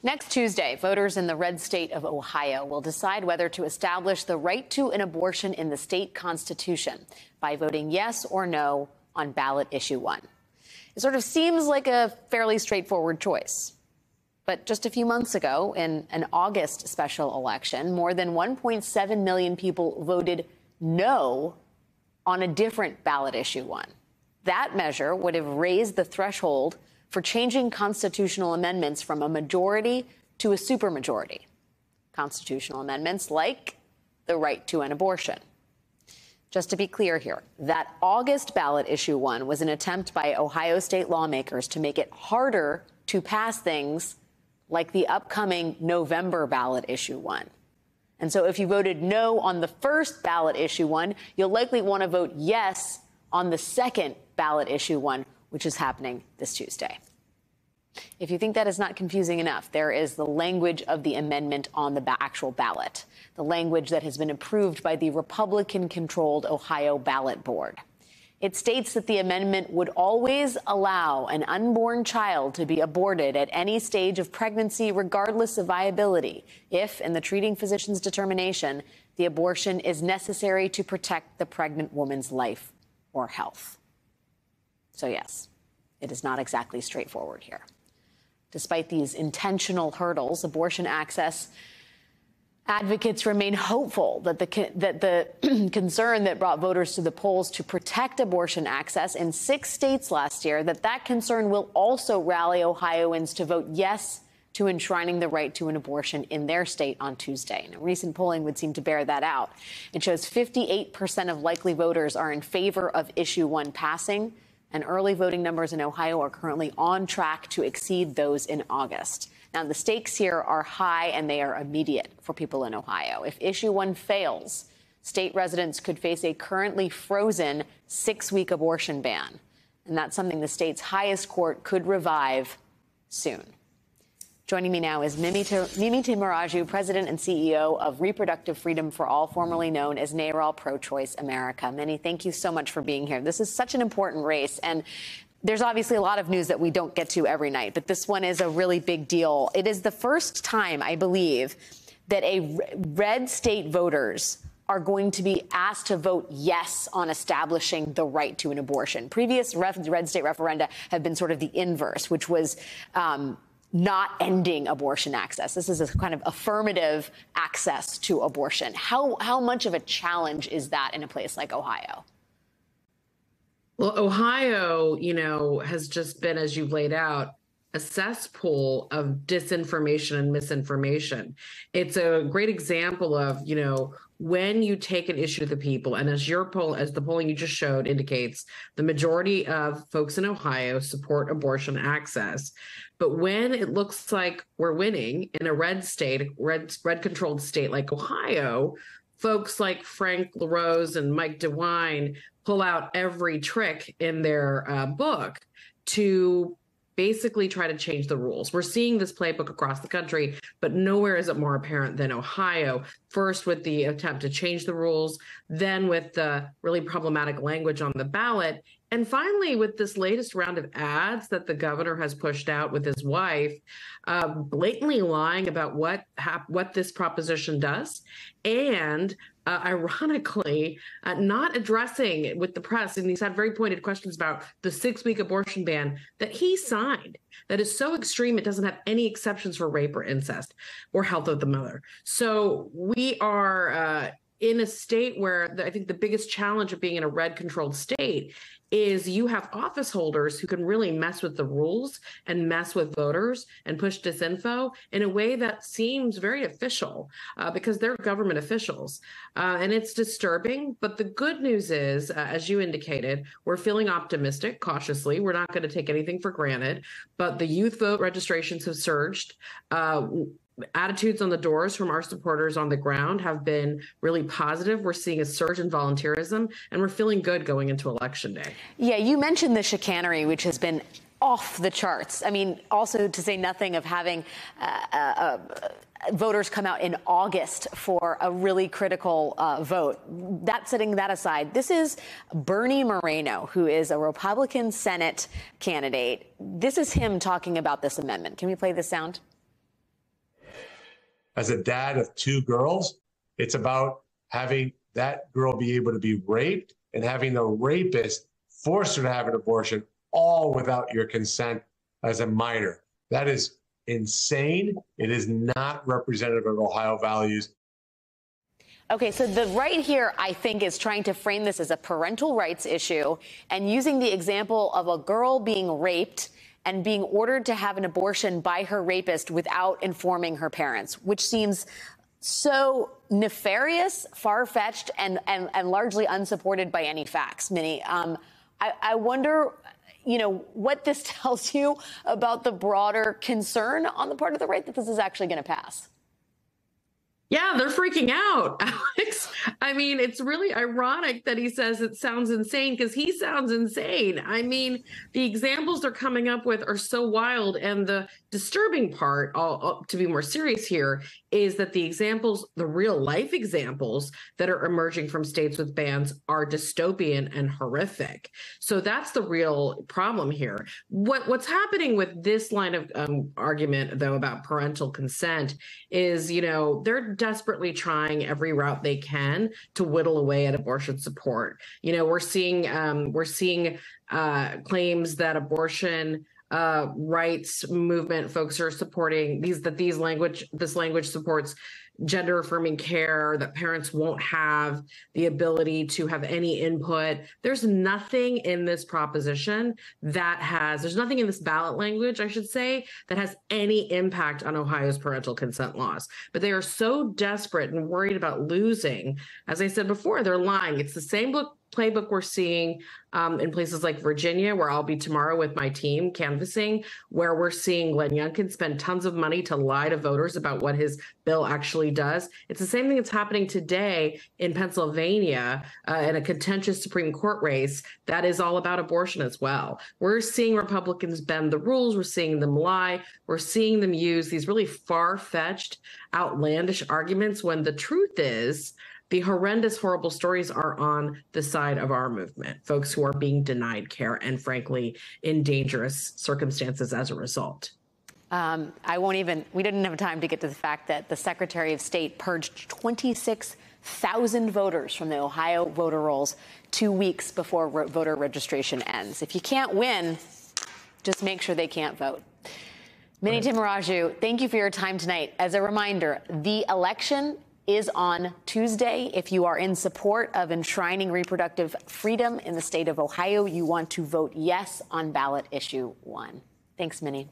Next Tuesday, voters in the red state of Ohio will decide whether to establish the right to an abortion in the state constitution by voting yes or no on ballot issue 1. It sort of seems like a fairly straightforward choice. But just a few months ago, in an August special election, more than 1.7 million people voted no on a different ballot issue 1. That measure would have raised the threshold for changing constitutional amendments from a majority to a supermajority. Constitutional amendments like the right to an abortion. Just to be clear here, that August ballot issue 1 was an attempt by Ohio state lawmakers to make it harder to pass things like the upcoming November ballot issue 1. And so if you voted no on the first ballot issue 1, you'll likely want to vote yes on the second ballot issue 1, which is happening this Tuesday. If you think that is not confusing enough, there is the language of the amendment on the actual ballot, the language that has been approved by the Republican-controlled Ohio Ballot Board. It states that the amendment would always allow an unborn child to be aborted at any stage of pregnancy, regardless of viability, if, in the treating physician's determination, the abortion is necessary to protect the pregnant woman's life or health. So, yes, it is not exactly straightforward here. Despite these intentional hurdles, abortion access advocates remain hopeful that the concern that brought voters to the polls to protect abortion access in 6 states last year, that concern will also rally Ohioans to vote yes to enshrining the right to an abortion in their state on Tuesday. Now, recent polling would seem to bear that out. It shows 58% of likely voters are in favor of issue 1 passing, and early voting numbers in Ohio are currently on track to exceed those in August. Now, the stakes here are high and they are immediate for people in Ohio. If issue 1 fails, state residents could face a currently frozen 6-week abortion ban. And that's something the state's highest court could revive soon. Joining me now is Mimi Tamaraju, President and CEO of Reproductive Freedom for All, formerly known as NARAL Pro-Choice America. Mimi, thank you so much for being here. This is such an important race, and there's obviously a lot of news that we don't get to every night, but this one is a really big deal. It is the first time, I believe, that red state voters are going to be asked to vote yes on establishing the right to an abortion. Previous red state referenda have been sort of the inverse, which was not ending abortion access. This is a kind of affirmative access to abortion. How much of a challenge is that in a place like Ohio? Well, Ohio, has just been, as you've laid out, a cesspool of disinformation and misinformation. It's a great example of, when you take an issue to the people, and as the polling you just showed indicates, the majority of folks in Ohio support abortion access. But when it looks like we're winning in a red controlled state like Ohio, folks like Frank LaRose and Mike DeWine pull out every trick in their book to basically try to change the rules. We're seeing this playbook across the country, but nowhere is it more apparent than Ohio. First with the attempt to change the rules, then with the really problematic language on the ballot, and finally with this latest round of ads that the governor has pushed out with his wife, blatantly lying about what this proposition does, and ironically, not addressing it with the press. And he's had very pointed questions about the 6-week abortion ban that he signed that is so extreme it doesn't have any exceptions for rape or incest or health of the mother. So we are in a state where I think the biggest challenge of being in a red controlled state is you have office holders who can really mess with the rules and mess with voters and push disinfo in a way that seems very official because they're government officials. And it's disturbing. But the good news is, as you indicated, we're feeling optimistic cautiously. We're not going to take anything for granted. But the youth vote registrations have surged. Attitudes on the doors from our supporters on the ground have been really positive. We're seeing a surge in volunteerism, and we're feeling good going into Election Day. Yeah, you mentioned the chicanery, which has been off the charts. I mean, also to say nothing of having voters come out in August for a really critical vote. Setting that aside, this is Bernie Moreno, who is a Republican Senate candidate. This is him talking about this amendment. Can we play the sound? as a dad of 2 girls, it's about having that girl be able to be raped and having the rapist force her to have an abortion, all without your consent as a minor. That is insane. It is not representative of Ohio values. Okay, so the right here, I think, is trying to frame this as a parental rights issue and using the example of a girl being raped and being ordered to have an abortion by her rapist without informing her parents, which seems so nefarious, far-fetched, and largely unsupported by any facts, Minnie. I wonder, what this tells you about the broader concern on the part of the right that this is actually going to pass. Yeah, they're freaking out, Alex. I mean, it's really ironic that he says it sounds insane because he sounds insane. I mean, the examples they're coming up with are so wild. And the disturbing part, to be more serious here, is that the examples, the real life examples that are emerging from states with bans are dystopian and horrific. So that's the real problem here. What's happening with this line of argument, though, about parental consent is, they're desperately trying every route they can to whittle away at abortion support. We're seeing claims that abortion rights movement folks are supporting this language supports gender affirming care, that parents won't have the ability to have any input. There's nothing in this proposition there's nothing in this ballot language, I should say, that has any impact on Ohio's parental consent laws. But they are so desperate and worried about losing. As I said before, they're lying. It's the same playbook we're seeing in places like Virginia, where I'll be tomorrow with my team canvassing, where we're seeing Glenn Youngkin spend tons of money to lie to voters about what his bill actually does. It's the same thing that's happening today in Pennsylvania in a contentious Supreme Court race that is all about abortion as well. We're seeing Republicans bend the rules. We're seeing them lie. We're seeing them use these really far-fetched, outlandish arguments when the truth is the horrendous, horrible stories are on the side of our movement, folks who are being denied care and, frankly, in dangerous circumstances as a result. We didn't have time to get to the fact that the Secretary of State purged 26,000 voters from the Ohio voter rolls 2 weeks before voter registration ends. If you can't win, just make sure they can't vote. Minnie Timaraju, thank you for your time tonight. As a reminder, the election is on Tuesday. If you are in support of enshrining reproductive freedom in the state of Ohio, you want to vote yes on ballot issue 1. Thanks, Minnie.